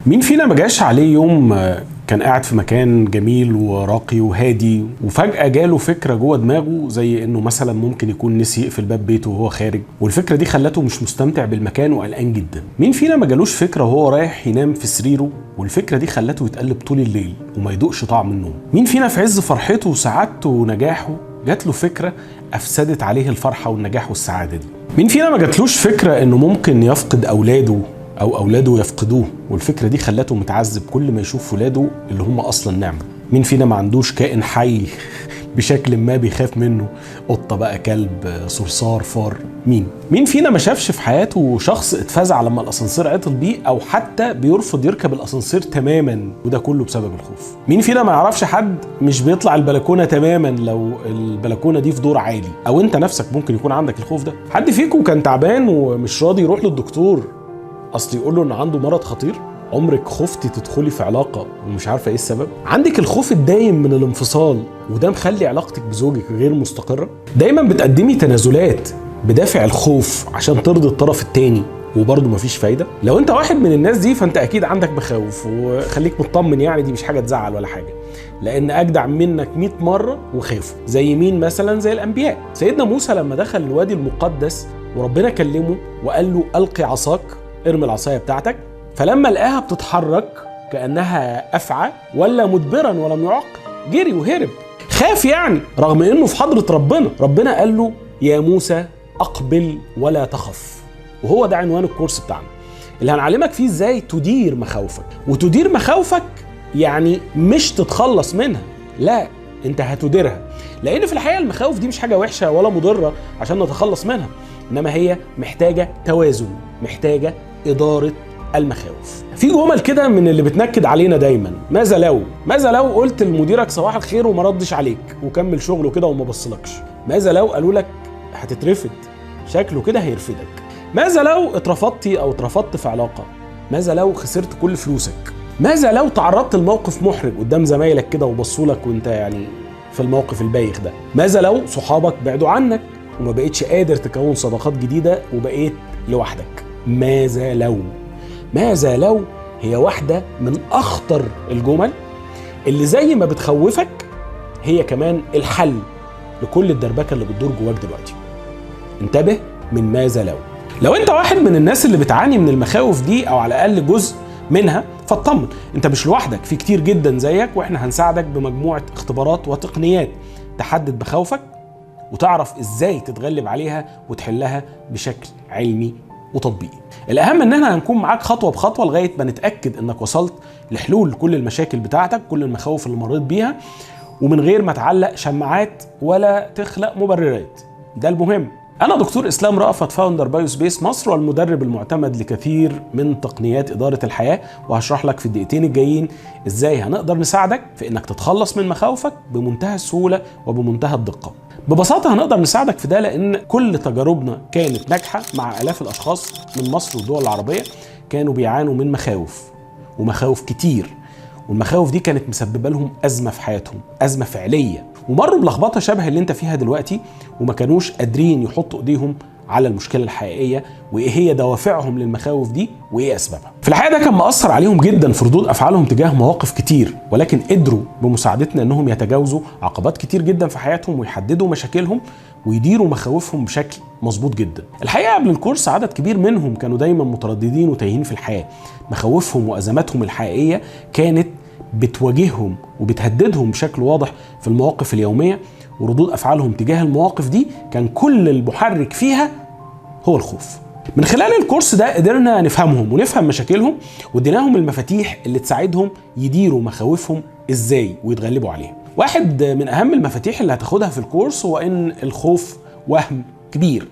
مين فينا ما جاش عليه يوم كان قاعد في مكان جميل وراقي وهادي وفجأة جاله فكرة جوه دماغه زي انه مثلا ممكن يكون نسي يقفل باب بيته وهو خارج، والفكرة دي خلته مش مستمتع بالمكان وقلقان جدا؟ مين فينا ما جالوش فكرة وهو رايح ينام في سريره والفكرة دي خلته يتقلب طول الليل وما يدوقش طعم النوم؟ مين فينا في عز فرحته وسعادته ونجاحه جات له فكرة أفسدت عليه الفرحة والنجاح والسعادة دي؟ مين فينا ما جاتلوش فكرة انه ممكن يفقد أولاده أو أولاده يفقدوه والفكرة دي خلته متعذب كل ما يشوف ولاده اللي هم أصلا نعمة؟ مين فينا ما عندوش كائن حي بشكل ما بيخاف منه؟ قطة بقى، كلب، صرصار، فار. مين فينا ما شافش في حياته شخص اتفزع لما الأسانسير عطل بيه أو حتى بيرفض يركب الأسانسير تماما وده كله بسبب الخوف؟ مين فينا ما يعرفش حد مش بيطلع البلكونة تماما لو البلكونة دي في دور عالي؟ أو أنت نفسك ممكن يكون عندك الخوف ده؟ حد فيكم كان تعبان ومش راضي يروح للدكتور اصل يقول له ان عنده مرض خطير؟ عمرك خفتي تدخلي في علاقه ومش عارفه ايه السبب؟ عندك الخوف الدايم من الانفصال وده مخلي علاقتك بزوجك غير مستقره؟ دايما بتقدمي تنازلات بدافع الخوف عشان ترضي الطرف التاني وبرضه مفيش فايده؟ لو انت واحد من الناس دي فانت اكيد عندك مخاوف، وخليك مطمن يعني دي مش حاجه تزعل ولا حاجه، لان اجدع منك 100 مره وخافوا. زي مين مثلا؟ زي الانبياء. سيدنا موسى لما دخل الوادي المقدس وربنا كلمه وقال له القي عصاك، ارمي العصايه بتاعتك، فلما لقاها بتتحرك كانها افعى ولا مدبرا ولم يعق، جري وهرب، خاف يعني، رغم انه في حضره ربنا قال له يا موسى اقبل ولا تخف. وهو ده عنوان الكورس بتاعنا اللي هنعلمك فيه ازاي تدير مخاوفك. وتدير مخاوفك يعني مش تتخلص منها، لا، انت هتديرها، لان في الحقيقه المخاوف دي مش حاجه وحشه ولا مضره عشان نتخلص منها، انما هي محتاجه توازن، محتاجه إدارة المخاوف. في جمل كده من اللي بتنكد علينا دايما، ماذا لو قلت لمديرك صباح الخير وما ردش عليك وكمل شغله كده وما بصلكش؟ ماذا لو قالوا لك هتترفد، شكله كده هيرفدك؟ ماذا لو اترفضتي او اترفضت في علاقة؟ ماذا لو خسرت كل فلوسك؟ ماذا لو تعرضت لموقف محرج قدام زمايلك كده وبصولك وانت يعني في الموقف البايخ ده؟ ماذا لو صحابك بعدوا عنك وما بقيتش قادر تكون صداقات جديدة وبقيت لوحدك؟ ماذا لو هي واحدة من أخطر الجمل اللي زي ما بتخوفك هي كمان الحل لكل الدربكة اللي بتدور جواك دلوقتي. انتبه من ماذا لو انت واحد من الناس اللي بتعاني من المخاوف دي او على الأقل جزء منها، فاطمن، انت مش لوحدك، في كتير جدا زيك، واحنا هنساعدك بمجموعة اختبارات وتقنيات تحدد مخاوفك وتعرف ازاي تتغلب عليها وتحلها بشكل علمي وتطبيقي. الأهم إننا هنكون معاك خطوة بخطوة لغاية ما نتأكد إنك وصلت لحلول كل المشاكل بتاعتك، كل المخاوف اللي مريت بيها، ومن غير ما تعلق شماعات ولا تخلق مبررات. ده المهم. أنا دكتور إسلام رأفت، فاوندر بايوسبيس مصر والمدرب المعتمد لكثير من تقنيات إدارة الحياة، وهشرح لك في الدقيقتين الجايين إزاي هنقدر نساعدك في إنك تتخلص من مخاوفك بمنتهى السهولة وبمنتهى الدقة. ببساطة هنقدر نساعدك في ده لأن كل تجاربنا كانت ناجحة مع آلاف الأشخاص من مصر والدول العربية كانوا بيعانوا من مخاوف، ومخاوف كتير، والمخاوف دي كانت مسببة لهم أزمة في حياتهم، أزمة فعلية، ومروا بلخبطة شبه اللي انت فيها دلوقتي وما كانوش قادرين يحطوا ايديهم على المشكلة الحقيقية وايه هي دوافعهم للمخاوف دي وايه اسبابها. في الحقيقة ده كان مأثر عليهم جدا في ردود افعالهم تجاه مواقف كتير، ولكن قدروا بمساعدتنا انهم يتجاوزوا عقبات كتير جدا في حياتهم ويحددوا مشاكلهم ويديروا مخاوفهم بشكل مظبوط جدا. الحقيقة قبل الكورس عدد كبير منهم كانوا دايما مترددين وتايهين في الحياة، مخاوفهم وازماتهم الحقيقية كانت بتواجههم وبتهددهم بشكل واضح في المواقف اليومية، وردود أفعالهم تجاه المواقف دي كان كل المحرك فيها هو الخوف. من خلال الكورس ده قدرنا نفهمهم ونفهم مشاكلهم واديناهم المفاتيح اللي تساعدهم يديروا مخاوفهم ازاي ويتغلبوا عليها. واحد من أهم المفاتيح اللي هتاخدها في الكورس هو إن الخوف وهم كبير،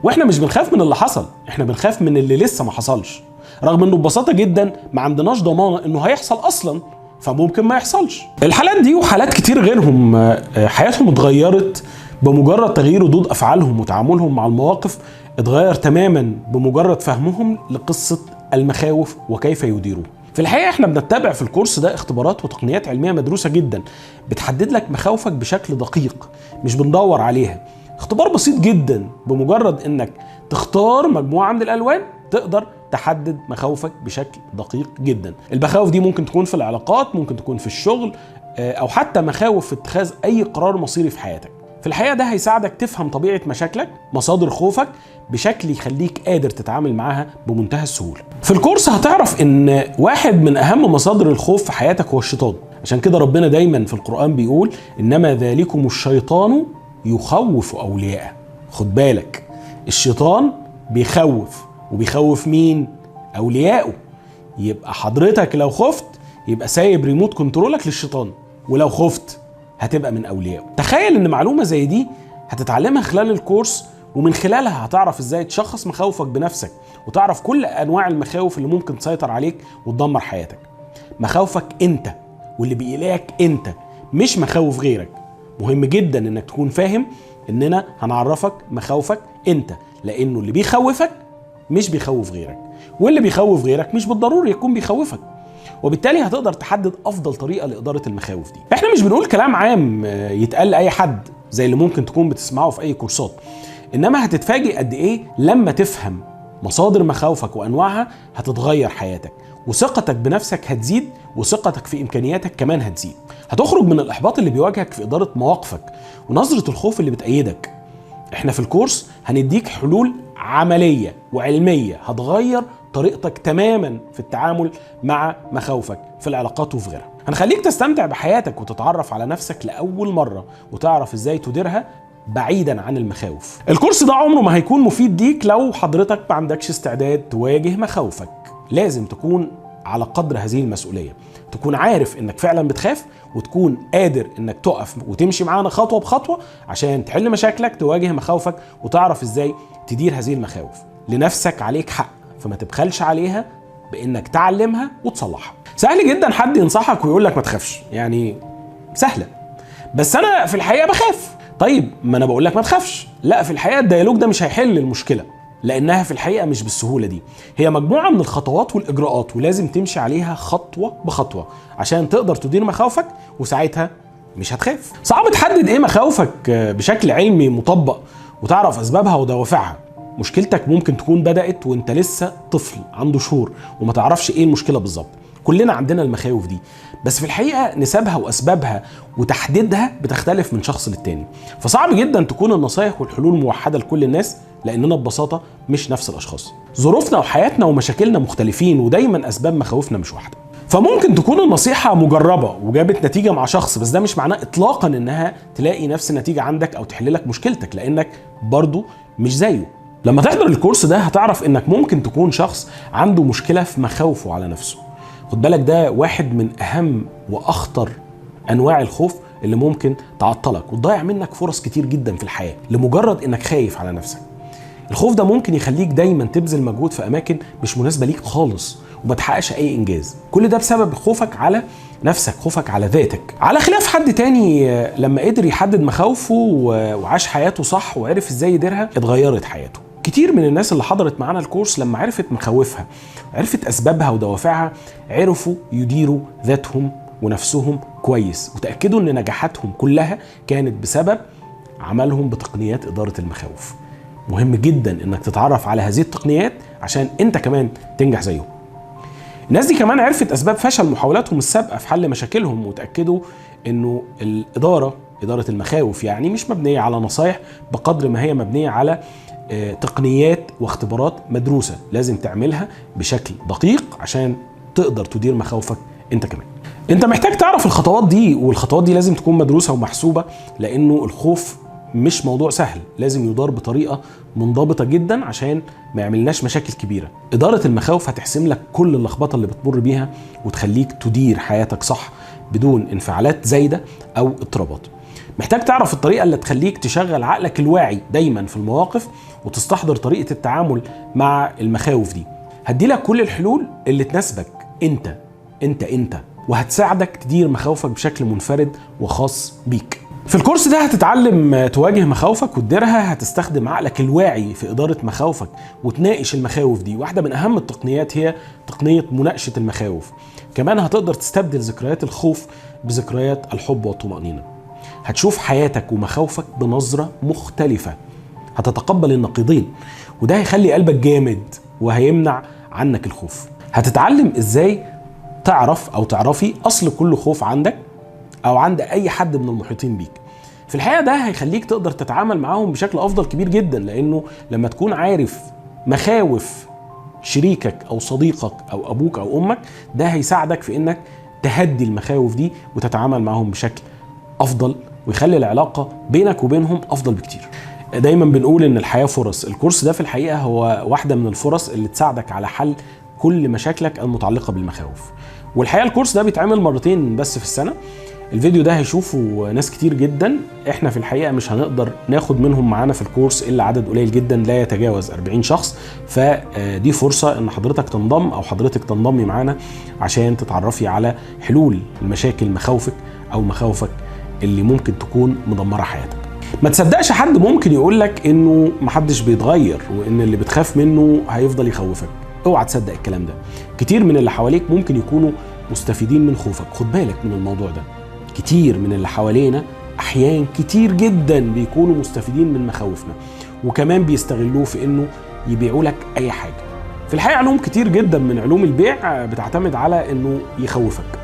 واحنا مش بنخاف من اللي حصل، احنا بنخاف من اللي لسه ما حصلش، رغم انه ببساطة جدا ما عندناش ضمانة انه هيحصل اصلا، فممكن ما يحصلش. الحالات دي وحالات كتير غيرهم حياتهم اتغيرت بمجرد تغيير ردود افعالهم وتعاملهم مع المواقف، اتغير تماما بمجرد فهمهم لقصة المخاوف وكيف يديروها. في الحقيقة احنا بنتبع في الكورس ده اختبارات وتقنيات علمية مدروسة جدا بتحدد لك مخاوفك بشكل دقيق، مش بندور عليها. اختبار بسيط جدا، بمجرد انك تختار مجموعة من الالوان تقدر تحدد مخاوفك بشكل دقيق جدا. المخاوف دي ممكن تكون في العلاقات، ممكن تكون في الشغل، او حتى مخاوف في اتخاذ اي قرار مصيري في حياتك. في الحقيقة ده هيساعدك تفهم طبيعة مشاكلك، مصادر خوفك، بشكل يخليك قادر تتعامل معاها بمنتهى السهولة. في الكورس هتعرف ان واحد من اهم مصادر الخوف في حياتك هو الشيطان. عشان كده ربنا دايما في القرآن بيقول انما ذلكم الشيطان يخوف اولياءه. خد بالك، الشيطان بيخوف، وبيخوف مين؟ اولياءه. يبقى حضرتك لو خفت يبقى سايب ريموت كنترولك للشيطان، ولو خفت هتبقى من اوليائه. تخيل ان معلومة زي دي هتتعلمها خلال الكورس، ومن خلالها هتعرف ازاي تشخص مخاوفك بنفسك، وتعرف كل انواع المخاوف اللي ممكن تسيطر عليك وتدمر حياتك. مخاوفك انت واللي بيقلقك انت، مش مخاوف غيرك. مهم جدا انك تكون فاهم اننا هنعرفك مخاوفك انت، لانه اللي بيخوفك مش بيخوف غيرك، واللي بيخوف غيرك مش بالضروري يكون بيخوفك. وبالتالي هتقدر تحدد افضل طريقة لادارة المخاوف دي. احنا مش بنقول كلام عام يتقال لاي حد زي اللي ممكن تكون بتسمعه في اي كورسات، انما هتتفاجئ قد ايه لما تفهم مصادر مخاوفك وانواعها. هتتغير حياتك، وثقتك بنفسك هتزيد، وثقتك في امكانياتك كمان هتزيد. هتخرج من الاحباط اللي بيواجهك في ادارة مواقفك ونظرة الخوف اللي بتأيدك. احنا في الكورس هنديك حلول عملية وعلمية هتغير طريقتك تماما في التعامل مع مخاوفك في العلاقات وفي غيرها. هنخليك تستمتع بحياتك وتتعرف على نفسك لأول مرة، وتعرف ازاي تديرها بعيدا عن المخاوف. الكورس ده عمره ما هيكون مفيد ليك لو حضرتك ما عندكش استعداد تواجه مخاوفك. لازم تكون على قدر هذه المسؤولية، تكون عارف انك فعلا بتخاف، وتكون قادر انك تقف وتمشي معانا خطوة بخطوة عشان تحل مشاكلك، تواجه مخاوفك، وتعرف ازاي تدير هذه المخاوف. لنفسك عليك حق، فما تبخلش عليها بانك تعلمها وتصلحها. سهل جدا حد ينصحك ويقول لك ما تخافش، يعني سهلة، بس انا في الحقيقة بخاف. طيب ما انا بقول لك ما تخافش. لا، في الحقيقة الديالوج ده مش هيحل المشكلة، لانها في الحقيقة مش بالسهولة دي. هي مجموعة من الخطوات والاجراءات، ولازم تمشي عليها خطوة بخطوة عشان تقدر تدير مخاوفك، وساعتها مش هتخاف. صعب تحدد ايه مخاوفك بشكل علمي مطبق وتعرف اسبابها ودوافعها. مشكلتك ممكن تكون بدأت وانت لسه طفل عنده شهور وما تعرفش ايه المشكلة بالظبط. كلنا عندنا المخاوف دي، بس في الحقيقة نسبها واسبابها وتحديدها بتختلف من شخص للتاني. فصعب جدا تكون النصايح والحلول موحدة لكل الناس، لاننا ببساطة مش نفس الاشخاص. ظروفنا وحياتنا ومشاكلنا مختلفين، ودايما اسباب مخاوفنا مش واحدة. فممكن تكون النصيحة مجربة وجابت نتيجة مع شخص، بس ده مش معناه اطلاقا انها تلاقي نفس النتيجة عندك او تحللك مشكلتك، لانك برضو مش زيه. لما تحضر الكورس ده هتعرف انك ممكن تكون شخص عنده مشكلة في مخاوفه على نفسه. خد بالك، ده واحد من اهم واخطر انواع الخوف اللي ممكن تعطلك وتضيع منك فرص كتير جدا في الحياة لمجرد انك خايف على نفسك. الخوف ده ممكن يخليك دايما تبذل مجهود في اماكن مش مناسبة ليك خالص، وما تحققش اي انجاز. كل ده بسبب خوفك على نفسك، خوفك على ذاتك. على خلاف حد تاني لما قدر يحدد مخاوفه وعاش حياته صح وعرف ازاي يديرها، اتغيرت حياته. كتير من الناس اللي حضرت معانا الكورس لما عرفت مخاوفها، عرفت اسبابها ودوافعها، عرفوا يديروا ذاتهم ونفسهم كويس، وتأكدوا ان نجاحاتهم كلها كانت بسبب عملهم بتقنيات إدارة المخاوف. مهم جدا انك تتعرف على هذه التقنيات عشان انت كمان تنجح زيهم. الناس دي كمان عرفت اسباب فشل محاولاتهم السابقة في حل مشاكلهم، وتأكدوا انه إدارة المخاوف يعني مش مبنية على نصايح بقدر ما هي مبنية على تقنيات واختبارات مدروسة لازم تعملها بشكل دقيق عشان تقدر تدير مخاوفك انت كمان. انت محتاج تعرف الخطوات دي، والخطوات دي لازم تكون مدروسة ومحسوبة، لانه الخوف مش موضوع سهل، لازم يدار بطريقة منضبطة جدا عشان ما يعملناش مشاكل كبيرة. إدارة المخاوف هتحسم لك كل اللخبطة اللي بتمر بيها، وتخليك تدير حياتك صح بدون انفعالات زايدة أو اضطرابات. محتاج تعرف الطريقة اللي تخليك تشغل عقلك الواعي دايما في المواقف، وتستحضر طريقة التعامل مع المخاوف دي. هديلك كل الحلول اللي تناسبك انت وهتساعدك تدير مخاوفك بشكل منفرد وخاص بيك. في الكورس ده هتتعلم تواجه مخاوفك وتديرها، هتستخدم عقلك الواعي في إدارة مخاوفك وتناقش المخاوف دي. واحدة من أهم التقنيات هي تقنية مناقشة المخاوف. كمان هتقدر تستبدل ذكريات الخوف بذكريات الحب والطمأنينة. هتشوف حياتك ومخاوفك بنظرة مختلفة، هتتقبل النقيضين، وده هيخلي قلبك جامد وهيمنع عنك الخوف. هتتعلم ازاي تعرف او تعرفي اصل كل خوف عندك او عند اي حد من المحيطين بيك. في الحقيقة ده هيخليك تقدر تتعامل معاهم بشكل افضل كبير جدا، لانه لما تكون عارف مخاوف شريكك او صديقك او ابوك او امك، ده هيساعدك في انك تهدي المخاوف دي وتتعامل معاهم بشكل افضل، ويخلي العلاقة بينك وبينهم افضل بكتير. دايما بنقول ان الحياة فرص. الكورس ده في الحقيقة هو واحدة من الفرص اللي تساعدك على حل كل مشاكلك المتعلقة بالمخاوف. والحقيقة الكورس ده بيتعمل مرتين بس في السنة. الفيديو ده هيشوفه ناس كتير جدا، احنا في الحقيقة مش هنقدر ناخد منهم معانا في الكورس الا عدد قليل جدا لا يتجاوز 40 شخص، فدي فرصة ان حضرتك تنضم او حضرتك تنضمي معانا عشان تتعرفي على حلول المشاكل مخاوفك او مخاوفك اللي ممكن تكون مدمرة حياتك. ما تصدقش حد ممكن يقولك انه محدش بيتغير وان اللي بتخاف منه هيفضل يخوفك. اوعى تصدق الكلام ده. كتير من اللي حواليك ممكن يكونوا مستفيدين من خوفك، خد بالك من الموضوع ده. كتير من اللي حوالينا احيان كتير جدا بيكونوا مستفيدين من مخاوفنا، وكمان بيستغلوه في انه يبيعوا لك اي حاجة. في الحقيقة علوم كتير جدا من علوم البيع بتعتمد على انه يخوفك.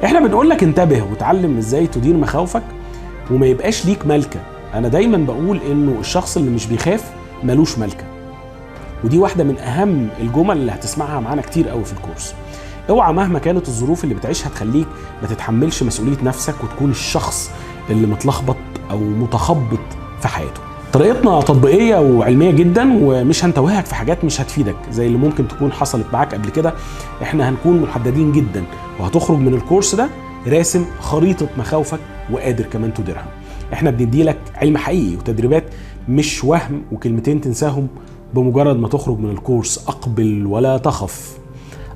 احنا بنقول لك انتبه وتعلم ازاي تدير مخاوفك وما يبقاش ليك ملكة. انا دايما بقول انه الشخص اللي مش بيخاف ملوش ملكة، ودي واحدة من اهم الجمل اللي هتسمعها معانا كتير قوي في الكورس. اوعى مهما كانت الظروف اللي بتعيشها تخليك ما تتحملش مسؤولية نفسك وتكون الشخص اللي متلخبط او متخبط في حياته. طريقتنا تطبيقية وعلمية جدا، ومش هنتوهك في حاجات مش هتفيدك زي اللي ممكن تكون حصلت معاك قبل كده. احنا هنكون محددين جدا، وهتخرج من الكورس ده راسم خريطة مخاوفك وقادر كمان تديرها. احنا بندي لك علم حقيقي وتدريبات مش وهم وكلمتين تنساهم بمجرد ما تخرج من الكورس. اقبل ولا تخف.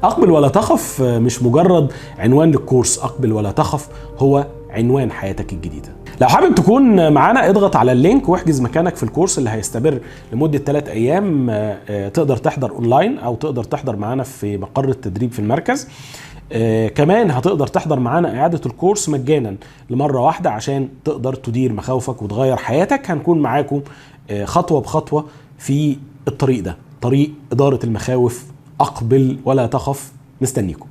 اقبل ولا تخف مش مجرد عنوان للكورس، اقبل ولا تخف هو عنوان حياتك الجديدة. لو حابب تكون معانا اضغط على اللينك واحجز مكانك في الكورس اللي هيستمر لمدة 3 أيام. تقدر تحضر اونلاين او تقدر تحضر معانا في مقر التدريب في المركز. كمان هتقدر تحضر معانا إعادة الكورس مجانا لمرة واحدة عشان تقدر تدير مخاوفك وتغير حياتك. هنكون معاكم خطوة بخطوة في الطريق ده، طريق إدارة المخاوف. أقبل ولا تخف. مستنيكم.